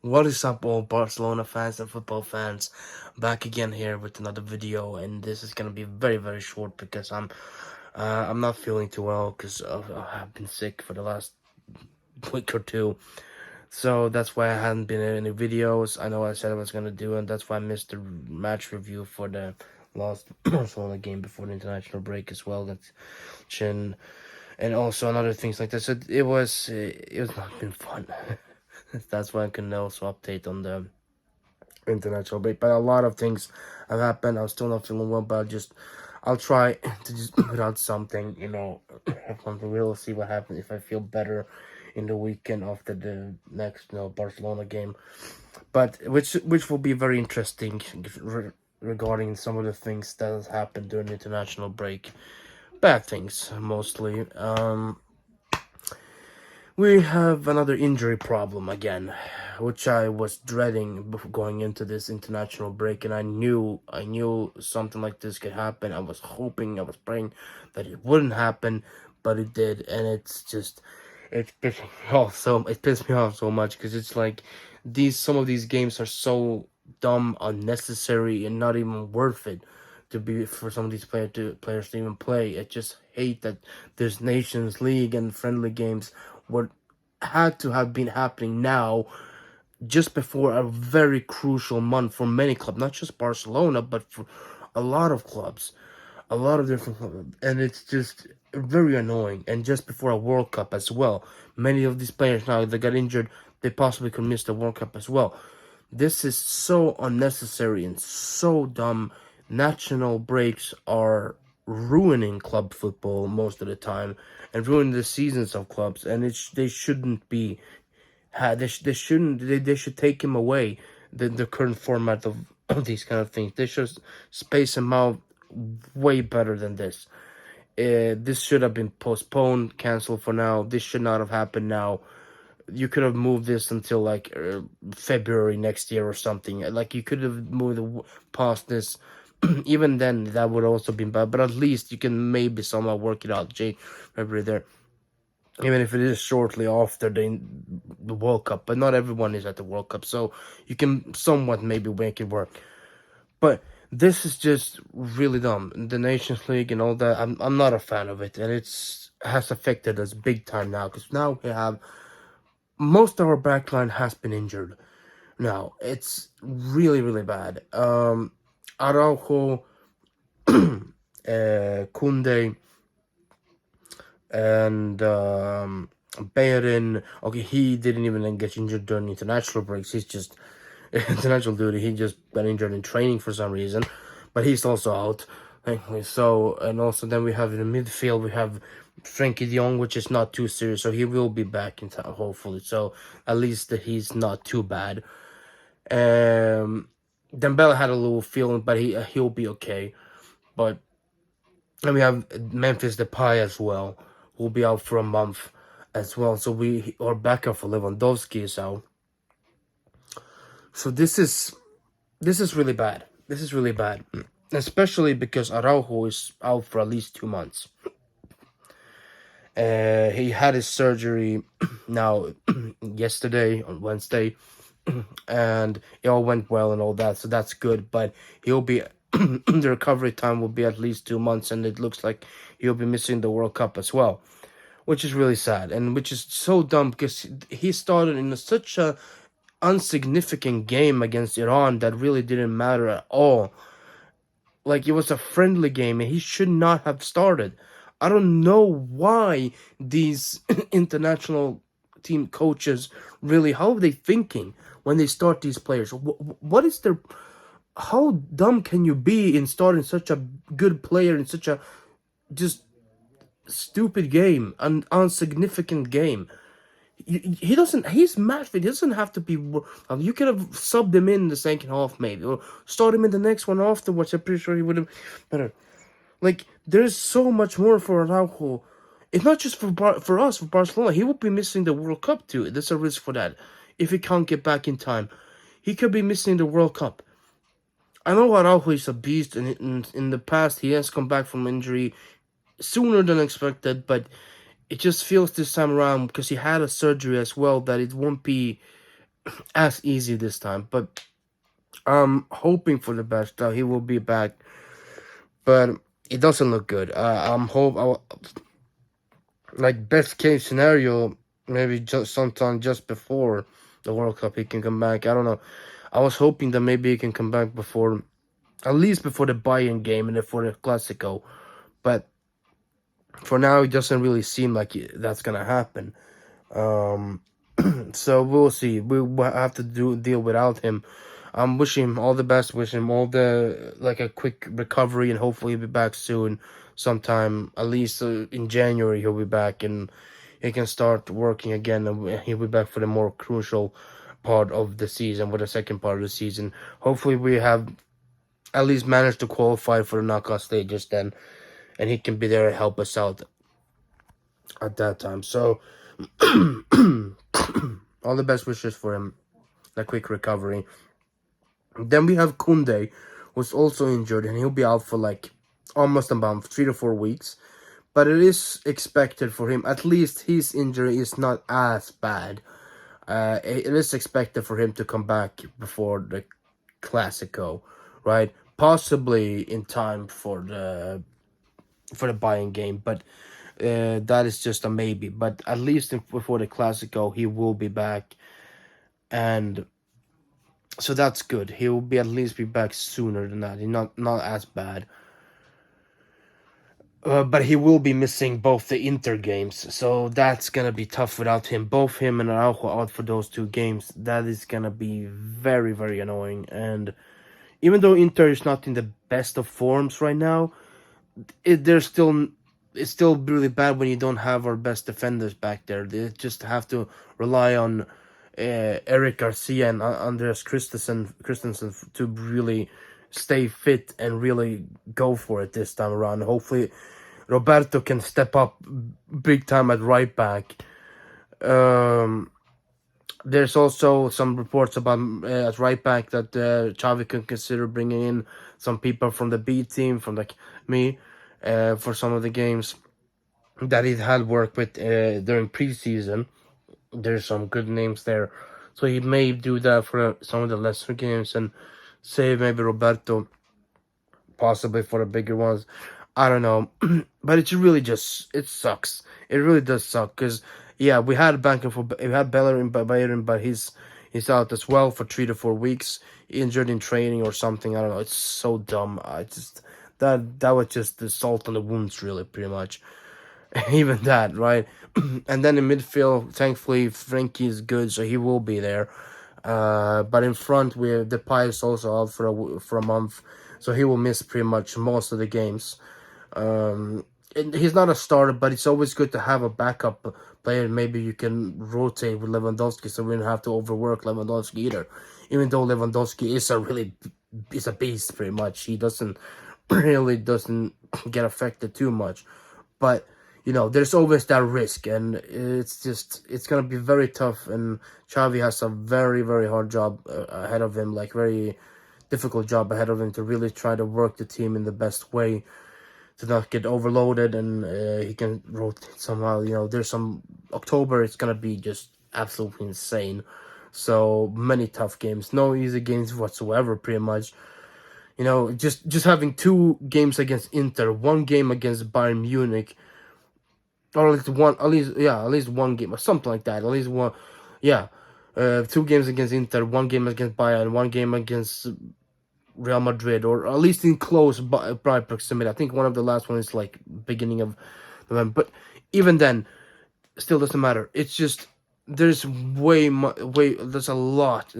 What is up, all Barcelona fans and football fans? Back again here with another video, and this is gonna be very short because I'm not feeling too well because I've been sick for the last week or two. So that's why I hadn't been in any videos. I know I said I was gonna do, and that's why I missed the match review for the last Barcelona game before the international break as well. That's chin, and also another things like that. So it was not been fun. That's why I can also update on the international break. But a lot of things have happened. I'm still not feeling well, but I'll try to just put out something, we'll see what happens if I feel better in the weekend after the next, Barcelona game. But which will be very interesting regarding some of the things that has happened during the international break. Bad things mostly. We have another injury problem again, which I was dreading going into this international break, and I knew something like this could happen. I was hoping, I was praying that it wouldn't happen, but it did, and it pissed me off so much because it's like some of these games are so dumb, unnecessary, and not even worth it to be for some of these players to even play. I just hate that there's Nations League and friendly games what had to have been happening now, just before a very crucial month for many clubs, not just Barcelona, but for a lot of clubs, a lot of different clubs, and it's just very annoying. And just before a World Cup as well, many of these players now that got injured, they possibly could miss the World Cup as well. This is so unnecessary and so dumb. National breaks are ruining club football most of the time and ruining the seasons of clubs, and they shouldn't be. They shouldn't. They should take him away. The current format of these kind of things. They should space him out way better than this. This should have been postponed, canceled for now. This should not have happened now. You could have moved this until like February next year or something. Like you could have moved past this. Even then, that would also be bad. But at least you can maybe somehow work it out. February there, even if it is shortly after the World Cup. But not everyone is at the World Cup, so you can somewhat maybe make it work. But this is just really dumb. The Nations League and all that. I'm not a fan of it, and has affected us big time now because now we have most of our backline has been injured. Now it's really bad. Araujo, Kunde, and Bayern. Okay, he didn't even get injured during international breaks. He's just international duty. He just got injured in training for some reason, but he's also out. Thankfully. So, and also then we have in the midfield we have Frankie De Jong, which is not too serious, so he will be back in time hopefully. So at least that he's not too bad. Dembele had a little feeling, but he'll be okay. But and we have Memphis Depay as well, who'll be out for a month as well. So our backup for Lewandowski is out. So this is really bad. This is really bad, especially because Araujo is out for at least 2 months. He had his surgery now yesterday on Wednesday, and it all went well and all that, so that's good. But he'll be the recovery time will be at least 2 months, and it looks like he'll be missing the World Cup as well, which is really sad and which is so dumb because he started in such a insignificant game against Iran that really didn't matter at all. Like, it was a friendly game and he should not have started. I don't know why these international team coaches really, how are they thinking when they start these players? What is their, how dumb can you be in starting such a good player in such a just stupid game, an insignificant game? He's match fit. He doesn't have to be. You could have subbed him in the second half, maybe, or start him in the next one afterwards. I'm pretty sure he would have better. Like, there's so much more for Araujo. It's not just for us, for Barcelona. He will be missing the World Cup too. There's a risk for that if he can't get back in time. He could be missing the World Cup. I know Araujo is a beast, and in the past he has come back from injury sooner than expected, but it just feels this time around because he had a surgery as well that it won't be as easy this time. But I'm hoping for the best that he will be back, but it doesn't look good. Like best case scenario, maybe just sometime just before the World Cup he can come back. I don't know. I was hoping that maybe he can come back before, at least before the Bayern game and before the Clasico. But for now, it doesn't really seem like that's gonna happen. Um, so we'll see. We will have to deal without him. I'm wishing him all the best. Wish him all the like a quick recovery, and hopefully he'll be back soon. Sometime, at least in January, he'll be back and he can start working again. And he'll be back for the more crucial part of the season, for the second part of the season. Hopefully, we have at least managed to qualify for the knockout stages then, and he can be there and help us out at that time. So, all the best wishes for him. A quick recovery. Then we have Kunde, who's also injured, and he'll be out for like almost about 3 to 4 weeks. But it is expected for him. At least his injury is not as bad. It is expected for him to come back before the Clasico, right? Possibly in time for the Bayern game, but that is just a maybe. But at least before the Clasico, he will be back, and so that's good. He will be at least be back sooner than that. He's not as bad. But he will be missing both the Inter games, so that's gonna be tough without him. Both him and Araujo out for those 2 games. That is gonna be very, very annoying. And even though Inter is not in the best of forms right now, it's still really bad when you don't have our best defenders back there. They just have to rely on Eric Garcia and Andreas Christensen to really stay fit and really go for it this time around. Hopefully, Roberto can step up big time at right back. There's also some reports about at right back that Xavi can consider bringing in some people from the B team, from like me, for some of the games that he had worked with during preseason. There's some good names there, so he may do that for some of the lesser games and save maybe Roberto, possibly for the bigger ones. I don't know, but it sucks. It really does suck because yeah, we had Bellerin, but he's out as well for 3 to 4 weeks, injured in training or something. I don't know. It's so dumb. I just that was just the salt on the wounds, really, pretty much. Even that, right? And then in midfield, thankfully, Frankie is good, so he will be there. But in front, Depay is also out for a month, so he will miss pretty much most of the games. And he's not a starter, but it's always good to have a backup player. Maybe you can rotate with Lewandowski, so we don't have to overwork Lewandowski either. Even though Lewandowski is a beast, pretty much. He doesn't get affected too much, but there's always that risk, and it's gonna be very tough. And Xavi has a very, very hard job ahead of him, like very difficult job ahead of him to really try to work the team in the best way to not get overloaded, and he can rotate somehow. There's some October. It's gonna be just absolutely insane. So many tough games, no easy games whatsoever, pretty much. Just having 2 games against Inter, 1 game against Bayern Munich, or at least one game or something like that. At least one, yeah. 2 games against Inter, 1 game against Bayern, 1 game against Real Madrid, or at least in close by proximity. I think one of the last one is like beginning of November, but even then, still doesn't matter. It's just there's there's a lot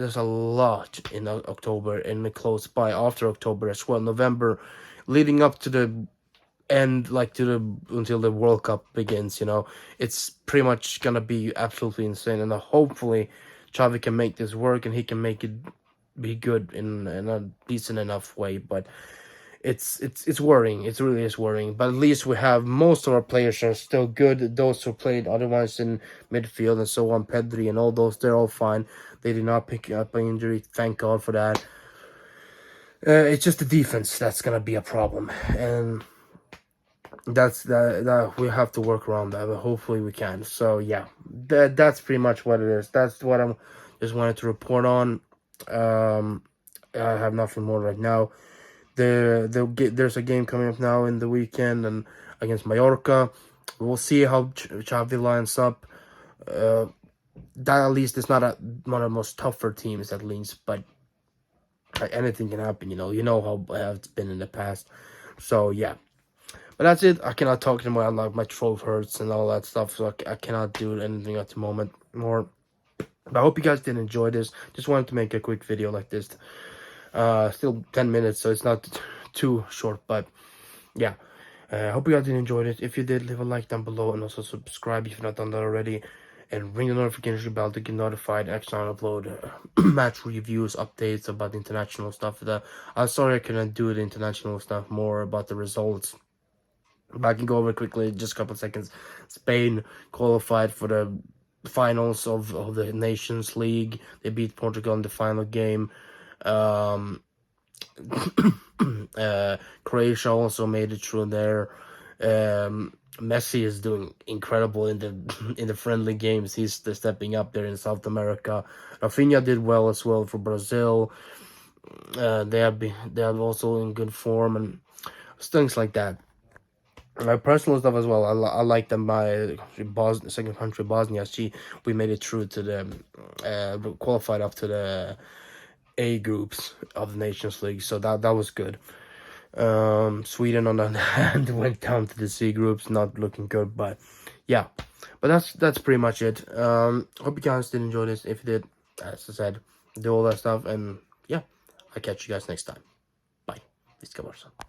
in October and close by after October as well. November, leading up to the end, like until the World Cup begins. It's pretty much gonna be absolutely insane, and hopefully Xavi can make this work and he can make it be good in a decent enough way. But it's worrying. It really is worrying. But at least we have most of our players are still good. Those who played otherwise in midfield and so on, Pedri and all those, they're all fine. They did not pick up an injury. Thank God for that. It's just the defense that's gonna be a problem, and that we have to work around that. But hopefully we can. So yeah, that's pretty much what it is. That's what I'm just wanted to report on. I have nothing more right now. There's a game coming up now in the weekend and against Mallorca. We'll see how Xavi lines up. That at least is not one of the most tougher teams at least, but anything can happen. You know how it's been in the past. So yeah, but that's it. I cannot talk anymore. Like my throat hurts and all that stuff, so I cannot do anything at the moment more. But I hope you guys did enjoy this. Just wanted to make a quick video like this. Still 10 minutes, so it's not too short, but yeah. I hope you guys did enjoy it. If you did, leave a like down below and also subscribe if you've not done that already. And ring the notification bell to get notified next time I upload match reviews, updates about the international stuff. I'm sorry I couldn't do the international stuff more about the results. But I can go over quickly, just a couple of seconds. Spain qualified for the finals of the Nations League. They beat Portugal in the final game. Croatia also made it through there. Messi is doing incredible in the friendly games. He's stepping up there in South America. Rafinha did well as well for Brazil. They are also in good form and things like that. My personal stuff as well. I like them by second country Bosnia. We made it through to the qualified up to the A groups of the Nations League, so that was good. Sweden on the other hand went down to the C groups, not looking good, but yeah. But that's pretty much it. Hope you guys did enjoy this. If you did, as I said, do all that stuff, and yeah, I'll catch you guys next time. Bye. Liska Barca.